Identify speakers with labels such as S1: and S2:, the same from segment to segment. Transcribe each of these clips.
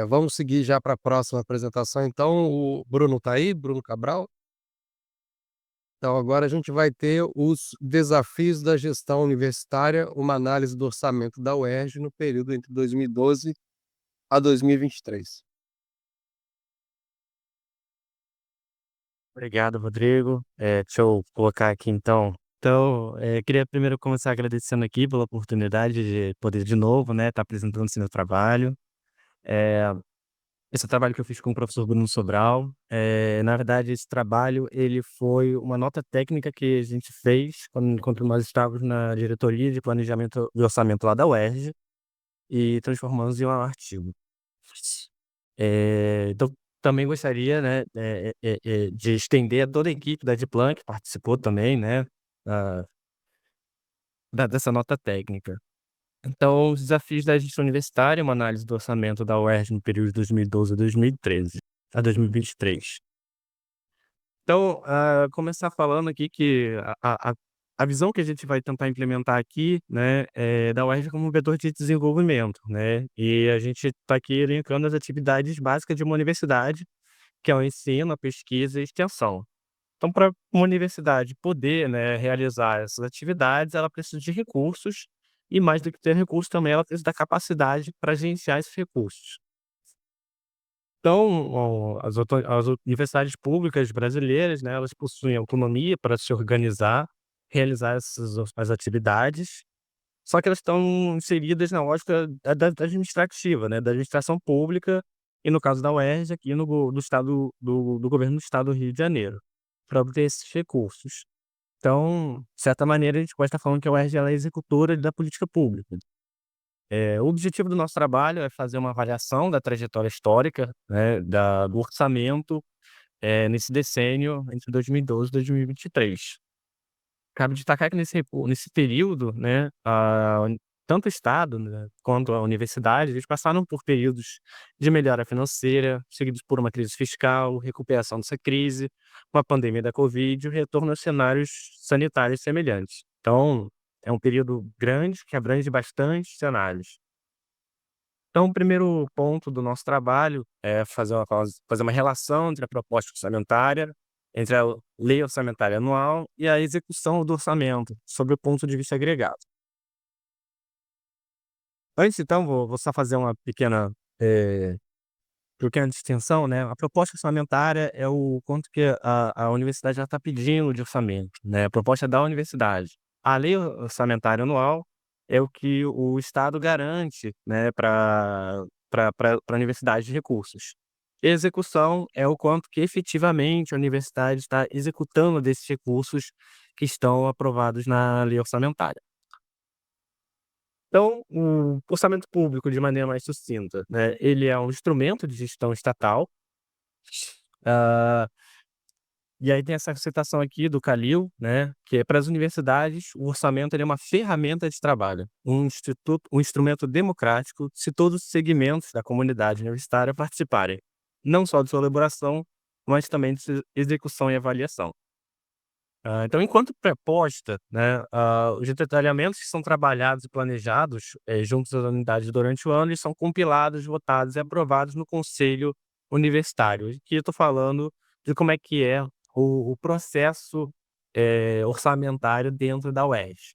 S1: Vamos seguir já para a próxima apresentação então, o Bruno está aí, Bruno Cabral? Então agora a gente vai ter os desafios da gestão universitária, uma análise do orçamento da UERJ no período entre 2012 a 2023.
S2: Obrigado, Rodrigo. Deixa eu colocar aqui então. Então, queria primeiro começar agradecendo aqui pela oportunidade de poder de novo, né, estar apresentando esse meu trabalho. Eh, Esse trabalho que eu fiz com o professor Bruno Sobral, na verdade, esse trabalho ele foi uma nota técnica que a gente fez enquanto nós estávamos na diretoria de planejamento e orçamento lá da UERJ e transformamos em um artigo. Então, também gostaria, né, de estender a toda a equipe da Diplan, que participou também, né, da dessa nota técnica. Então, os desafios da gestão universitária, uma análise do orçamento da UERJ no período de 2012 a 2013 a 2023. Então, começar falando aqui que a visão que a gente vai tentar implementar aqui, né, é da UERJ como um vetor de desenvolvimento, né, e a gente está aqui elencando as atividades básicas de uma universidade, que é o ensino, a pesquisa e a extensão. Então, para uma universidade poder, né, realizar essas atividades, ela precisa de recursos e, mais do que ter recursos, também ela precisa da capacidade para gerenciar esses recursos. Então, as universidades públicas brasileiras, né, elas possuem autonomia para se organizar, realizar as atividades, só que elas estão inseridas na lógica da administrativa, né, da administração pública e, no caso da UERJ, aqui no estado do governo do estado do Rio de Janeiro, para obter esses recursos. Então, de certa maneira, a gente pode estar falando que a UERJ ela é executora da política pública. O objetivo do nosso trabalho é fazer uma avaliação da trajetória histórica, né, do orçamento, nesse decênio entre 2012 e 2023. Cabe destacar que nesse período, né, tanto o Estado, né, quanto a universidade, eles passaram por períodos de melhora financeira, seguidos por uma crise fiscal, recuperação dessa crise, uma pandemia da Covid e o retorno a cenários sanitários semelhantes. Então, é um período grande que abrange bastante cenários. Então, o primeiro ponto do nosso trabalho é fazer uma relação entre a proposta orçamentária, entre a lei orçamentária anual e a execução do orçamento, sob o ponto de vista agregado. Antes, então, vou só fazer uma pequena distinção, né? A proposta orçamentária é o quanto que a universidade já está pedindo de orçamento, né? A proposta da universidade. A lei orçamentária anual é o que o Estado garante, né, para a universidade de recursos. Execução é o quanto que efetivamente a universidade está executando desses recursos que estão aprovados na lei orçamentária. Então, o orçamento público, de maneira mais sucinta, né, ele é um instrumento de gestão estatal. Ah, e aí tem essa citação aqui do Calil, né, que é para as universidades, o orçamento ele é uma ferramenta de trabalho, um instrumento democrático se todos os segmentos da comunidade universitária participarem, não só de sua elaboração, mas também de sua execução e avaliação. Então, enquanto proposta, né, os detalhamentos que são trabalhados e planejados, juntos às unidades durante o ano, eles são compilados, votados e aprovados no conselho universitário. Aqui eu estou falando de como é que é o processo, orçamentário dentro da UERJ.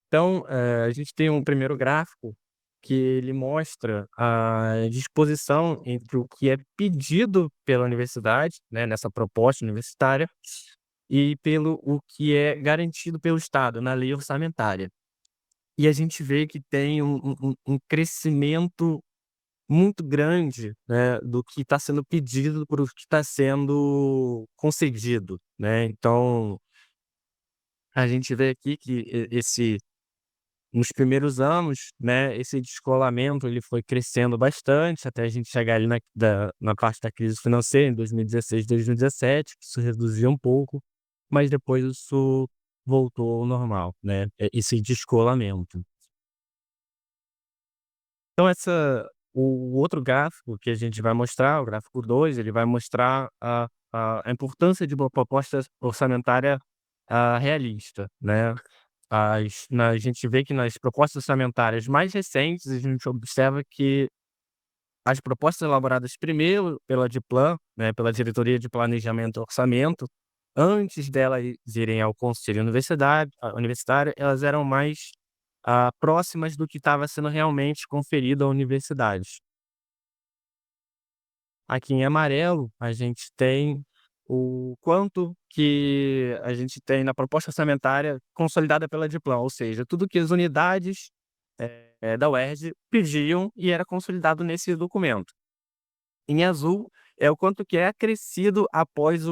S2: Então, a gente tem um primeiro gráfico que ele mostra a disposição entre o que é pedido pela universidade, né, nessa proposta universitária, e pelo o que é garantido pelo Estado na lei orçamentária. E a gente vê que tem um crescimento muito grande, né, do que está sendo pedido para o que está sendo concedido, né. Então, a gente vê aqui que nos primeiros anos, né, esse descolamento ele foi crescendo bastante, até a gente chegar ali na parte da crise financeira em 2016, 2017, que isso reduziu um pouco, mas depois isso voltou ao normal, né, esse descolamento. Então o outro gráfico que a gente vai mostrar, o gráfico 2, ele vai mostrar a importância de uma proposta orçamentária, realista, né. A gente vê que nas propostas orçamentárias mais recentes, a gente observa que as propostas elaboradas primeiro pela DIPLAN, né, pela Diretoria de Planejamento e Orçamento, antes delas irem ao conselho universitário, elas eram mais, próximas do que estava sendo realmente conferido à universidade. Aqui em amarelo, a gente tem o quanto que a gente tem na proposta orçamentária consolidada pela DIPLAN, ou seja, tudo que as unidades, da UERJ pediam e era consolidado nesse documento. Em azul, é o quanto que é acrescido após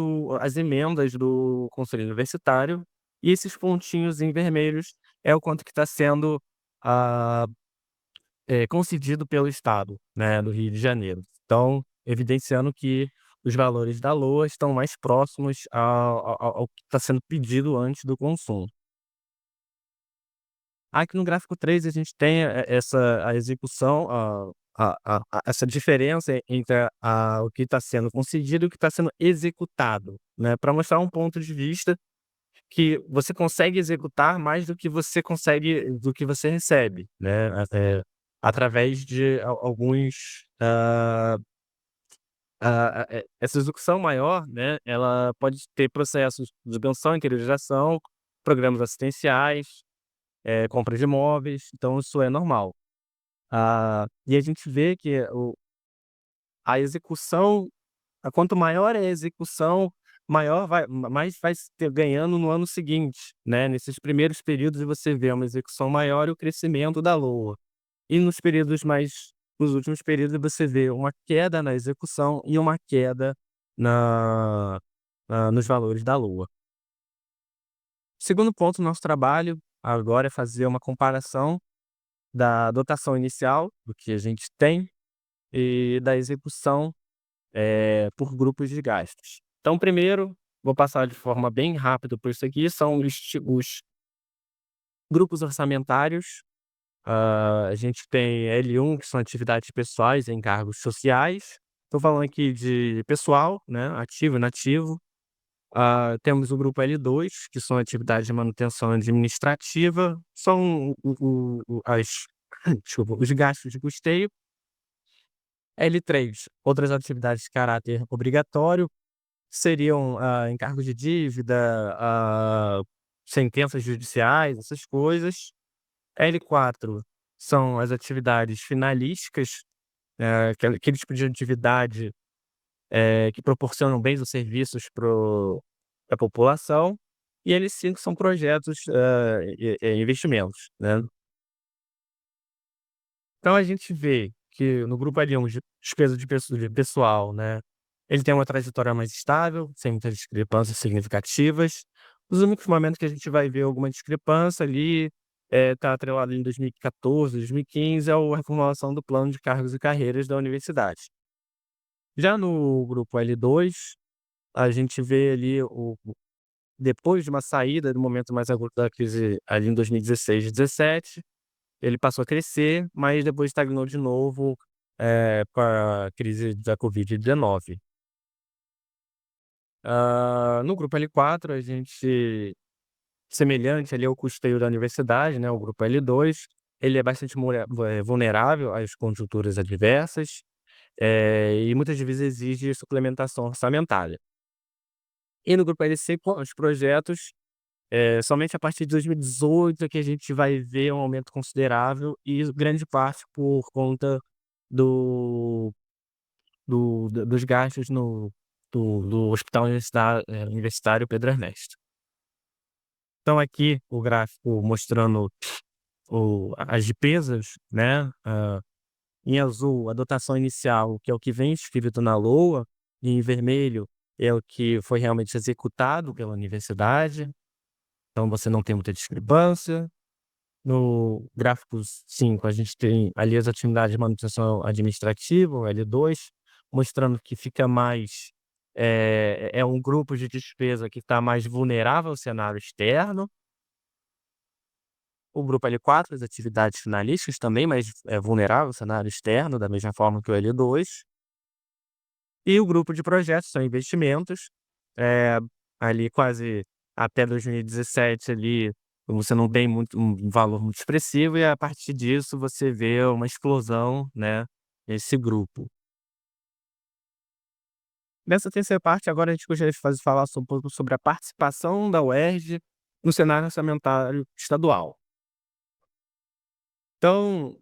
S2: as emendas do conselho universitário, e esses pontinhos em vermelhos é o quanto que está sendo, ah, concedido pelo estado, né, do Rio de Janeiro. Então, evidenciando que os valores da LOA estão mais próximos ao que está sendo pedido antes do consumo. Aqui no gráfico 3 a gente tem a execução, essa diferença entre o que está sendo concedido e o que está sendo executado, né, para mostrar um ponto de vista que você consegue executar mais do que você recebe, né, através de alguns, essa execução maior, né, ela pode ter processos de pensão, interiorização, programas assistenciais, compra de imóveis, então isso é normal. E a gente vê que a execução, quanto maior é a execução, mais vai se ter ganhando no ano seguinte, né. Nesses primeiros períodos você vê uma execução maior e o crescimento da LOA. E nos últimos períodos você vê uma queda na execução e uma queda na nos valores da LOA. O segundo ponto do nosso trabalho agora é fazer uma comparação da dotação inicial, do que a gente tem, e da execução, por grupos de gastos. Então primeiro, vou passar de forma bem rápida por isso aqui, são os grupos orçamentários. A gente tem L1, que são atividades pessoais e encargos sociais. Estou falando aqui de pessoal, né, ativo e inativo. Temos o grupo L2, que são atividades de manutenção administrativa, são as desculpa, os gastos de custeio. L3, outras atividades de caráter obrigatório, seriam, encargos de dívida, sentenças judiciais, essas coisas. L4 são as atividades finalísticas, aquele tipo de atividade, que proporcionam bens ou serviços para a população. E L5 são projetos, investimentos, né. Então a gente vê que no grupo L1 de despesa de pessoal, né, ele tem uma trajetória mais estável, sem muitas discrepâncias significativas. Os únicos momentos que a gente vai ver alguma discrepância ali, tá atrelado em 2014, 2015, é a reformulação do plano de cargos e carreiras da universidade. Já no grupo L2, a gente vê ali depois de uma saída do momento mais agudo da crise ali em 2016, 17, ele passou a crescer, mas depois estagnou de novo, com a crise da Covid-19. No grupo L4, a gente, semelhante ali ao custeio da universidade, né, o grupo L2, ele é bastante vulnerável às conjunturas adversas, e muitas vezes exige suplementação orçamentária. E no grupo L5, os projetos, somente a partir de 2018 é que a gente vai ver um aumento considerável e grande parte por conta do dos gastos do Hospital Universitário Pedro Ernesto. Então aqui o gráfico mostrando as despesas, né, em azul a dotação inicial, que é o que vem escrito na LOA, e em vermelho é o que foi realmente executado pela universidade, então você não tem muita discrepância. No gráfico 5 a gente tem ali as atividades de manutenção administrativa, o L2, mostrando que fica mais, é um grupo de despesa que está mais vulnerável ao cenário externo. O grupo L4, as atividades finalísticas, também mais, vulnerável ao cenário externo, da mesma forma que o L2. E o grupo de projetos, são investimentos, eh, ali quase até 2017 ali, você não tem muito um valor muito expressivo e a partir disso você vê uma explosão, né, esse grupo. Nessa terceira parte, agora a gente gostaria de falar um pouco sobre a participação da UERJ no cenário orçamentário estadual. Então,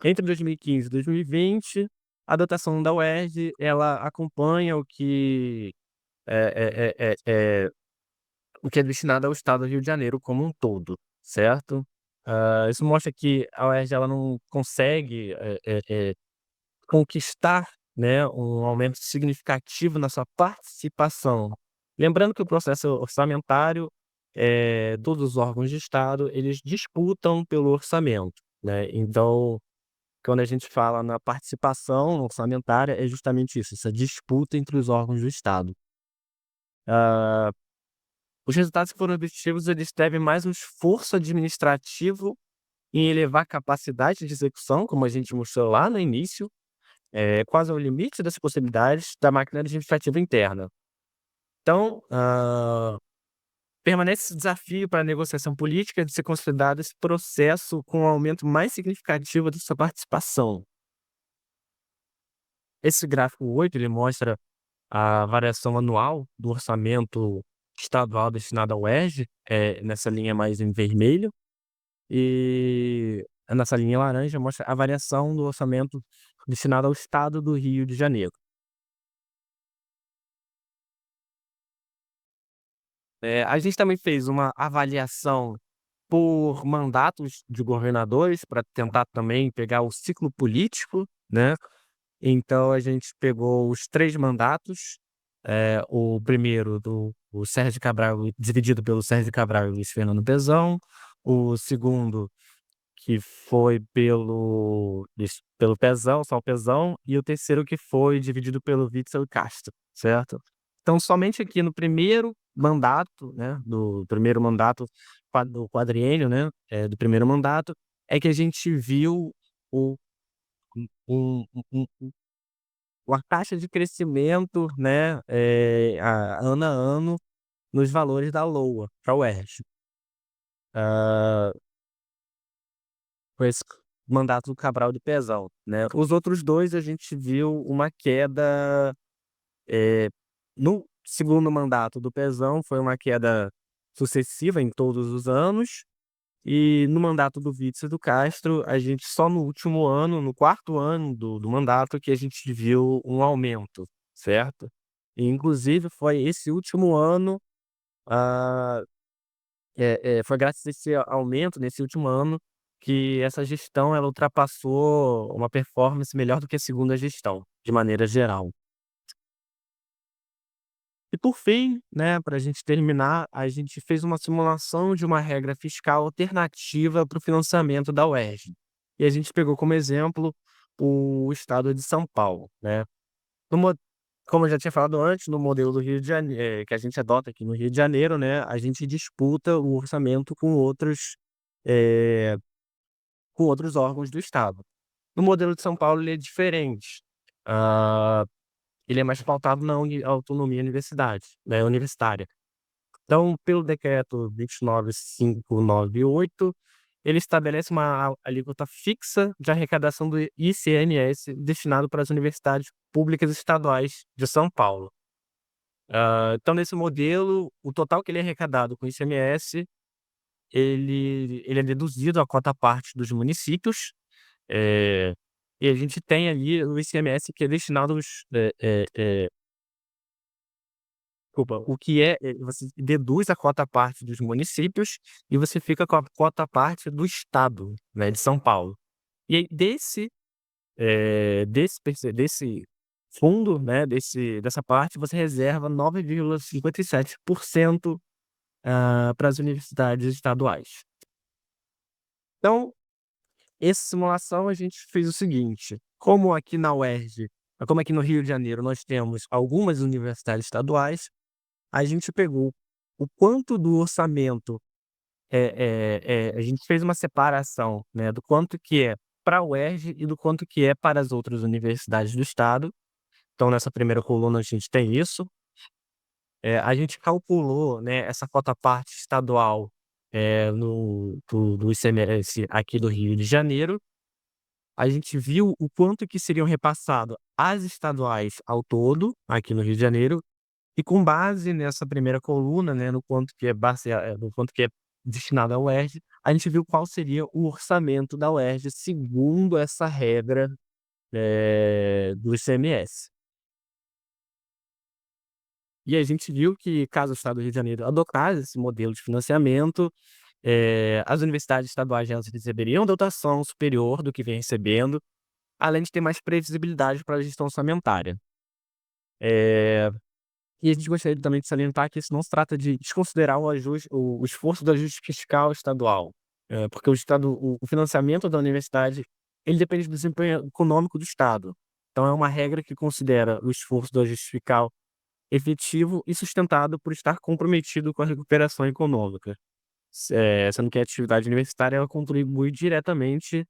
S2: entre 2015 e 2020, a dotação da UERJ, ela acompanha o que é destinado ao estado do Rio de Janeiro como um todo, certo? Isso mostra que a UERJ ela não consegue, conquistar, né, um aumento significativo na sua participação. Lembrando que o processo orçamentário, todos os órgãos de estado, eles disputam pelo orçamento, né, então, quando a gente fala na participação orçamentária, é justamente isso, essa disputa entre os órgãos do estado. Ah, os resultados que foram objetivos, eles devem mais um esforço administrativo em elevar a capacidade de execução, como a gente mostrou lá no início, quase ao limite das possibilidades da máquina administrativa interna. Então, permanece esse desafio para a negociação política de ser considerado esse processo com um aumento mais significativo da sua participação. Esse gráfico 8 ele mostra a variação anual do orçamento estadual destinado ao UERJ, nessa linha mais em vermelho, e nessa linha laranja mostra a variação do orçamento destinado ao estado do Rio de Janeiro. A gente também fez uma avaliação por mandatos de governadores, para tentar também pegar o ciclo político, né. Então a gente pegou os 3 mandatos, o primeiro do Sérgio Cabral, dividido pelo Sérgio Cabral e Luiz Fernando Pezão, o segundo que foi pelo Pezão, só o Pezão, e o terceiro que foi dividido pelo Witzel Castro, certo? Então somente aqui no primeiro mandato, né, do primeiro mandato do quadriênio, né, do primeiro mandato, é que a gente viu o um um um uma taxa de crescimento, né, ano a ano nos valores da LOA para o UERJ. Hã Com esse mandato do Cabral de Pezão, né. Os outros 2 a gente viu uma queda, no segundo mandato do Pezão foi uma queda sucessiva em todos os anos, e no mandato do Witzel e do Castro, a gente só no último ano, no quarto ano do mandato, que a gente viu um aumento, certo. E inclusive foi esse último ano, ah foi graças a esse aumento nesse último ano que essa gestão ela ultrapassou uma performance melhor do que a segunda gestão, de maneira geral. E por fim, né, para a gente terminar, a gente fez uma simulação de uma regra fiscal alternativa para o financiamento da UERJ. E a gente pegou como exemplo o estado de São Paulo, né. No mo Como eu já tinha falado antes, no modelo do Rio de Janeiro, que a gente adota aqui no Rio de Janeiro, né, a gente disputa o orçamento eh, com outros órgãos do estado. No modelo de São Paulo ele é diferente, hã, ele é mais pautado na autonomia universitária. Então, pelo decreto 29.598, ele estabelece uma alíquota fixa de arrecadação do ICMS destinado para as universidades públicas estaduais de São Paulo. Então nesse modelo, o total que ele é arrecadado com ICMS, ele é deduzido a quota parte dos municípios, eh, e a gente tem ali o ICMS que é destinado aos, desculpa, você deduz a quota parte dos municípios e você fica com a quota parte do estado, né, de São Paulo. E aí desse fundo, né, dessa parte, você reserva 9,57%, para as universidades estaduais. Então, essa simulação a gente fez o seguinte: como aqui no Rio de Janeiro nós temos algumas universidades estaduais, a gente pegou o quanto do orçamento, a gente fez uma separação, né, do quanto que é para a UERJ e do quanto que é para as outras universidades do estado. Então nessa primeira coluna a gente tem isso. A gente calculou, né, essa quota parte estadual, no do ICMS aqui do Rio de Janeiro, a gente viu o quanto que seriam repassado às estaduais ao todo, aqui no Rio de Janeiro, e com base nessa primeira coluna, né, no quanto que é destinado à UERJ, a gente viu qual seria o orçamento da UERJ segundo essa regra, do ICMS. E a gente viu que, caso o Estado do Rio de Janeiro adotasse esse modelo de financiamento, as universidades estaduais elas receberiam dotação superior do que vem recebendo, além de ter mais previsibilidade para a gestão orçamentária. Eh, e a gente gostaria também de salientar que isso não se trata de desconsiderar o esforço do ajuste fiscal estadual, porque o financiamento da universidade, ele depende do desempenho econômico do Estado. Então é uma regra que considera o esforço do ajuste fiscal efetivo e sustentado por estar comprometido com a recuperação econômica. Sendo que a atividade universitária ela contribui diretamente,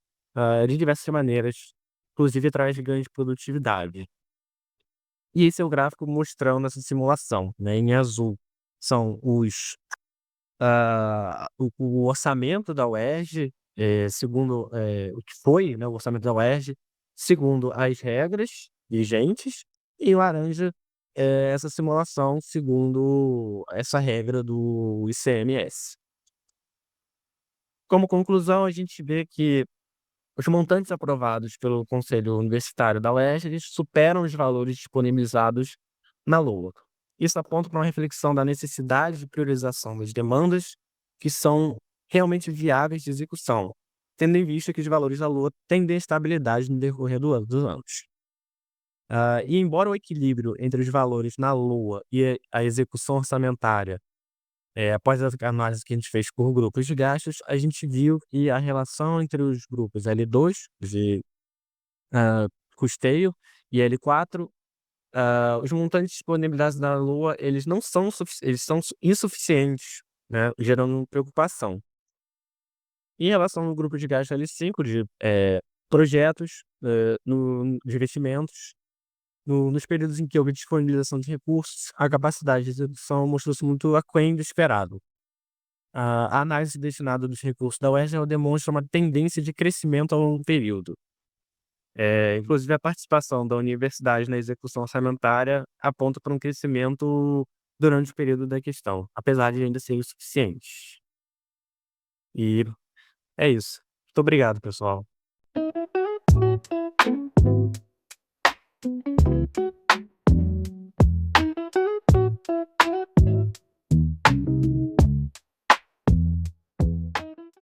S2: de diversas maneiras, inclusive através de ganho de produtividade. E esse é o gráfico mostrando essa simulação, né, em azul são o orçamento da UERJ, segundo, o que foi, né, o orçamento da UERJ, segundo as regras vigentes, e em laranja, essa simulação segundo essa regra do ICMS. Como conclusão, a gente vê que os montantes aprovados pelo Conselho Universitário da UERJ, eles superam os valores disponibilizados na LOA. Isso aponta para uma reflexão da necessidade de priorização das demandas que são realmente viáveis de execução, tendo em vista que os valores da LOA tendem à estabilidade no decorrer dos anos. E embora o equilíbrio entre os valores na LOA e a execução orçamentária, após a análise que a gente fez por grupos de gastos, a gente viu que a relação entre os grupos L2 de Hã, custeio, e L4, os montantes disponibilizados na Lua, eles não são eles são insuficientes, né, gerando preocupação. Em relação ao grupo de gasto L5 de, projetos, de investimentos, nos períodos em que houve disponibilização de recursos, a capacidade de execução mostrou-se muito aquém do esperado. A análise destinada dos recursos da UERJ ela demonstra uma tendência de crescimento ao longo do período. Inclusive a participação da universidade na execução orçamentária aponta para um crescimento durante o período da questão, apesar de ainda ser insuficiente. E é isso. Muito obrigado, pessoal.